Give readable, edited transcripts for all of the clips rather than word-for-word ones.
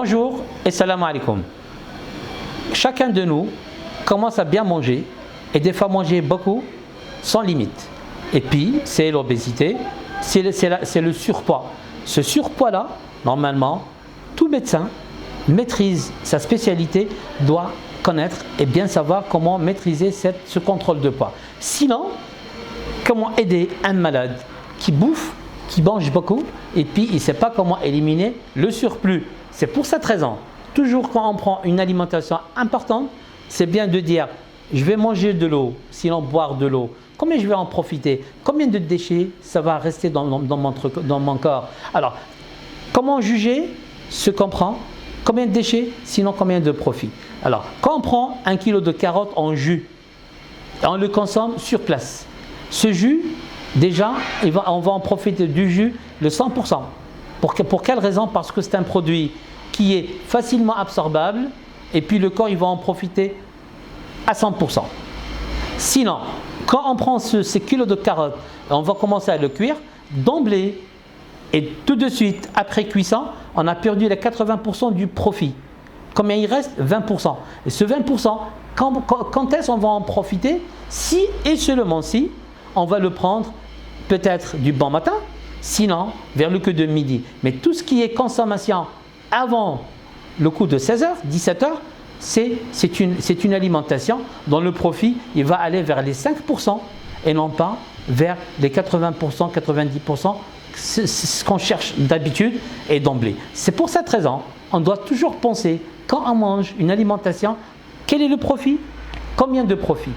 Bonjour et salam alaikum. Chacun de nous commence à bien manger et des fois manger beaucoup sans limite. Et puis, c'est l'obésité, c'est le surpoids. Ce surpoids-là, normalement, tout médecin maîtrise sa spécialité, doit connaître et bien savoir comment maîtriser ce contrôle de poids. Sinon, comment aider un malade qui bouffe, qui mange beaucoup et puis il ne sait pas comment éliminer le surplus. C'est pour cette raison, toujours quand on prend une alimentation importante, c'est bien de dire je vais manger de l'eau, sinon boire de l'eau. Combien je vais en profiter? Combien de déchets ça va rester dans mon corps? Alors, comment juger ce qu'on prend? Combien de déchets, sinon combien de profit? Alors, quand on prend 1 kg de carottes en jus, on le consomme sur place. Ce jus, déjà, on va en profiter du jus le 100%. Pour quelle raison? Parce que c'est un produit qui est facilement absorbable et puis le corps il va en profiter à 100%. Sinon, quand on prend ces kilos de carottes, on va commencer à le cuire d'emblée et tout de suite après cuisson, on a perdu les 80% du profit. Combien il reste? 20%. Et ce 20%, quand est-ce qu'on va en profiter? Si et seulement si, on va le prendre peut-être du bon matin, sinon vers le coup de midi. Mais tout ce qui est consommation avant le coup de 16h, 17h, c'est une alimentation dont le profit il va aller vers les 5% et non pas vers les 80%, 90%, ce qu'on cherche d'habitude et d'emblée. C'est pour cette raison, on doit toujours penser quand on mange une alimentation, quel est le profit? Combien de profit?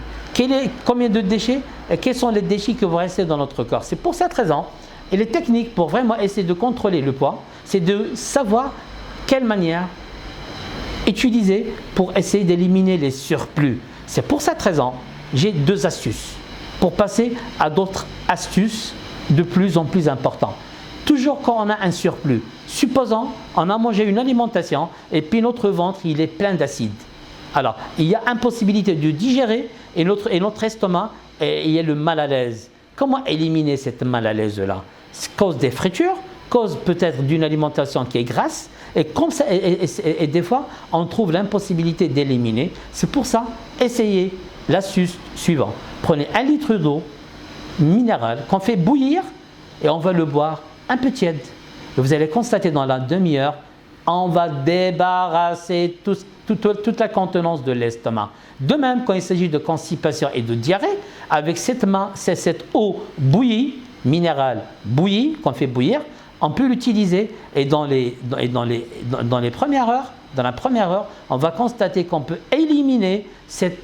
Combien de déchets? Et quels sont les déchets qui vont rester dans notre corps? C'est pour cette raison, et les techniques pour vraiment essayer de contrôler le poids, c'est de savoir quelle manière utiliser pour essayer d'éliminer les surplus. C'est pour cette raison, j'ai 2 astuces pour passer à d'autres astuces de plus en plus importantes. Toujours quand on a un surplus, supposons on a mangé une alimentation et puis notre ventre il est plein d'acide. Alors, il y a impossibilité de digérer et notre estomac, il y a le mal à l'aise. Comment éliminer cette mal à l'aise-là? Cause des fritures, cause peut-être d'une alimentation qui est grasse et des fois, on trouve l'impossibilité d'éliminer. C'est pour ça, essayez l'astuce suivante. Prenez 1 litre d'eau minérale qu'on fait bouillir et on va le boire un peu tiède. Et vous allez constater dans la demi-heure, on va débarrasser toute la contenance de l'estomac. De même, quand il s'agit de constipation et de diarrhée, avec cette eau bouillie, minérale bouillie, qu'on fait bouillir, on peut l'utiliser et dans la première heure, on va constater qu'on peut éliminer ces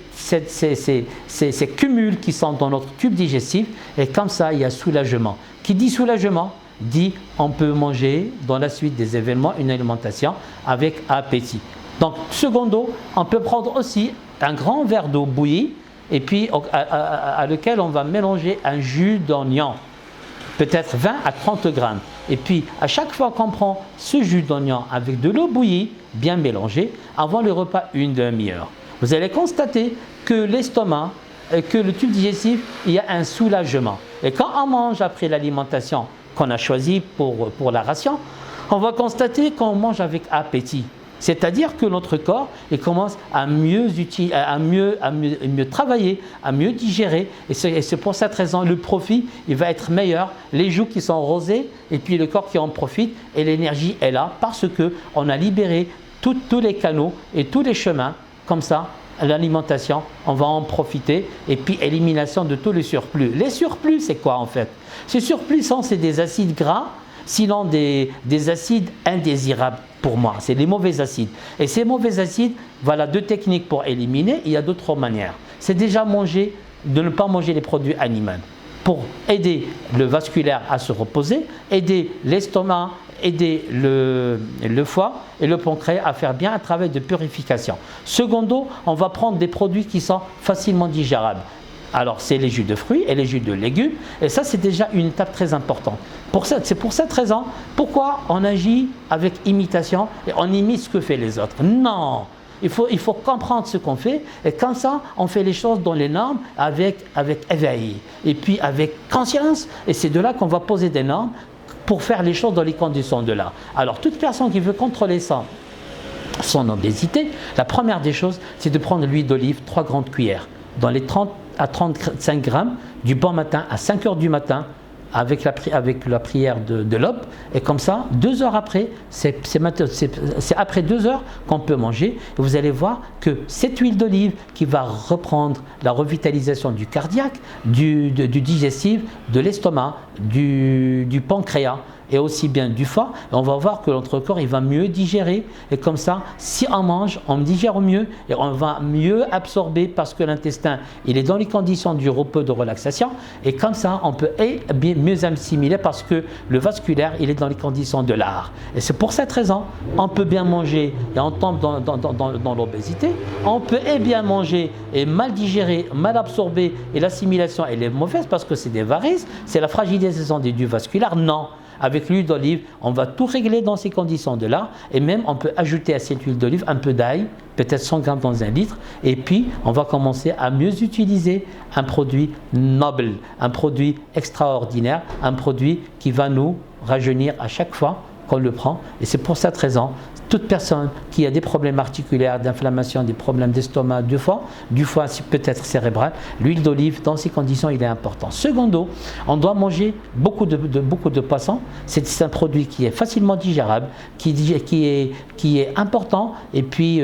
cumuls qui sont dans notre tube digestif et comme ça, il y a soulagement. Qui dit soulagement, dit on peut manger dans la suite des événements une alimentation avec appétit. Donc, secondo, on peut prendre aussi un grand verre d'eau bouillie et puis à lequel on va mélanger un jus d'oignon, peut-être 20 à 30 grammes. Et puis, à chaque fois qu'on prend ce jus d'oignon avec de l'eau bouillie, bien mélangée, avant le repas, une demi-heure, vous allez constater que l'estomac, que le tube digestif, il y a un soulagement. Et quand on mange après l'alimentation qu'on a choisie pour la ration, on va constater qu'on mange avec appétit. C'est-à-dire que notre corps il commence à mieux travailler, à mieux digérer. Et c'est pour cette raison le profit il va être meilleur. Les joues qui sont rosées et puis le corps qui en profite et l'énergie est là parce qu'on a libéré tous les canaux et tous les chemins. Comme ça, l'alimentation, on va en profiter et puis élimination de tous les surplus. Les surplus, c'est quoi en fait? Ces surplus c'est des acides gras, sinon des acides indésirables pour moi. C'est les mauvais acides. Et ces mauvais acides, voilà 2 techniques pour éliminer. Il y a d'autres manières. C'est déjà de ne pas manger les produits animaux pour aider le vasculaire à se reposer, aider l'estomac, aider le foie et le pancréas à faire bien un travail de purification. Secondo, on va prendre des produits qui sont facilement digérables. Alors, c'est les jus de fruits et les jus de légumes. Et ça, c'est déjà une étape très importante. C'est pour cette raison, pourquoi on agit avec imitation et on imite ce que font les autres? Non! Il faut comprendre ce qu'on fait et comme ça, on fait les choses dans les normes avec éveil et puis avec conscience. Et c'est de là qu'on va poser des normes pour faire les choses dans les conditions de là. Alors, toute personne qui veut contrôler ça son obésité, la première des choses, c'est de prendre l'huile d'olive, 3 grandes cuillères, dans les 30 à 35 grammes, du bon matin à 5 heures du matin, avec la prière de l'aube, et comme ça, 2 heures après, c'est après 2 heures qu'on peut manger, et vous allez voir que cette huile d'olive qui va reprendre la revitalisation du cardiaque, du digestif, de l'estomac, du pancréas, et aussi bien du foie, et on va voir que notre corps il va mieux digérer, et comme ça, si on mange, on digère mieux, et on va mieux absorber parce que l'intestin il est dans les conditions du repos, de relaxation, et comme ça, on peut mieux assimiler parce que le vasculaire il est dans les conditions de l'art. Et c'est pour cette raison, on peut bien manger et on tombe dans l'obésité, on peut bien manger et mal digérer, mal absorber, et l'assimilation elle est mauvaise parce que c'est des varices, c'est la fragilisation du vasculaire. Non. Avec l'huile d'olive, on va tout régler dans ces conditions de là, et même on peut ajouter à cette huile d'olive un peu d'ail, peut-être 100 grammes dans 1 litre, et puis on va commencer à mieux utiliser un produit noble, un produit extraordinaire, un produit qui va nous rajeunir à chaque fois qu'on le prend. Et c'est pour cette raison, toute personne qui a des problèmes articulaires, d'inflammation, des problèmes d'estomac, du foie peut-être cérébral, l'huile d'olive dans ces conditions il est important. Secondo, on doit manger beaucoup de poissons. C'est un produit qui est facilement digérable, qui est important, et puis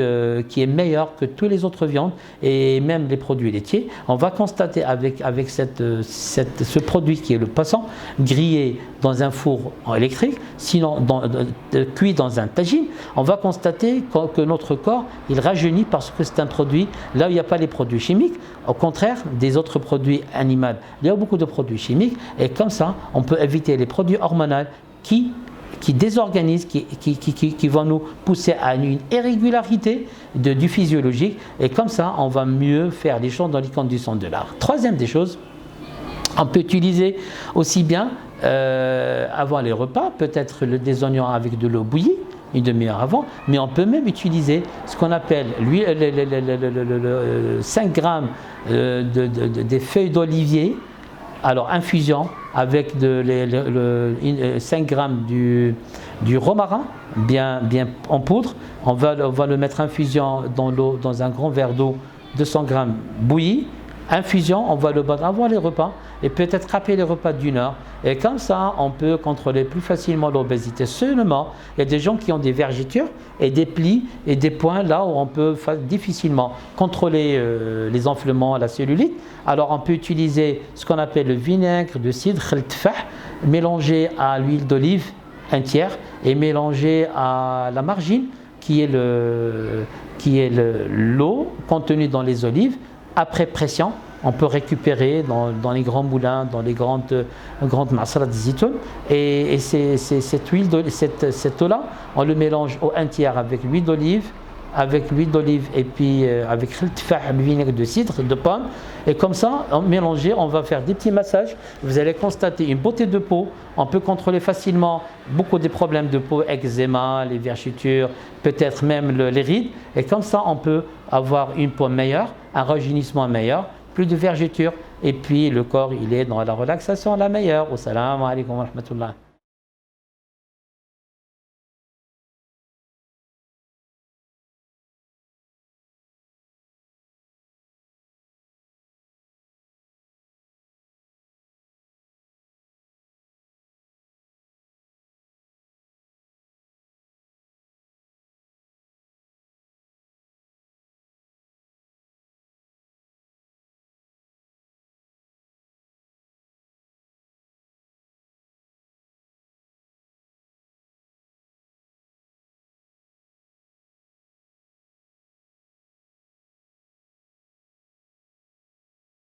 qui est meilleur que toutes les autres viandes et même les produits laitiers. On va constater avec ce produit qui est le poisson, grillé dans un four électrique, sinon cuit dans un tagine, on va constater que notre corps il rajeunit parce que c'est un produit, là où il n'y a pas les produits chimiques, au contraire des autres produits animaux, il y a beaucoup de produits chimiques, et comme ça on peut éviter les produits hormonaux qui désorganisent, qui vont nous pousser à une irrégularité du physiologique, et comme ça on va mieux faire les choses dans les conditions de l'art. Troisième des choses, on peut utiliser aussi bien avant les repas, peut-être des oignons avec de l'eau bouillie, une demi-heure avant, mais on peut même utiliser ce qu'on appelle 5 grammes des feuilles d'olivier, alors infusion avec 5 grammes du romarin bien en poudre, on va le mettre infusion dans l'eau, dans un grand verre d'eau, 200 grammes bouilli, infusion, on va le battre avant les repas, et peut-être après les repas d'1 heure, et comme ça on peut contrôler plus facilement l'obésité. Seulement, il y a des gens qui ont des vergetures et des plis et des points là où on peut difficilement contrôler les enflements, la cellulite. Alors on peut utiliser ce qu'on appelle le vinaigre de cidre, mélangé à l'huile d'olive, un tiers, et mélangé à la margine qui est l'eau contenue dans les olives. Après pression, on peut récupérer dans les grands moulins, dans les grandes masras de zitoun, et cette eau-là, on le mélange au 1 tiers avec l'huile d'olive, et puis avec le vinaigre de cidre, de pomme, et comme ça, mélangé, on va faire des petits massages. Vous allez constater une beauté de peau. On peut contrôler facilement beaucoup des problèmes de peau, eczéma, les vergetures, peut-être même les rides, et comme ça, on peut avoir une peau meilleure, un rajeunissement meilleur, plus de vergetures, et puis le corps il est dans la relaxation la meilleure. Assalamu alaikum wa rahmatullah.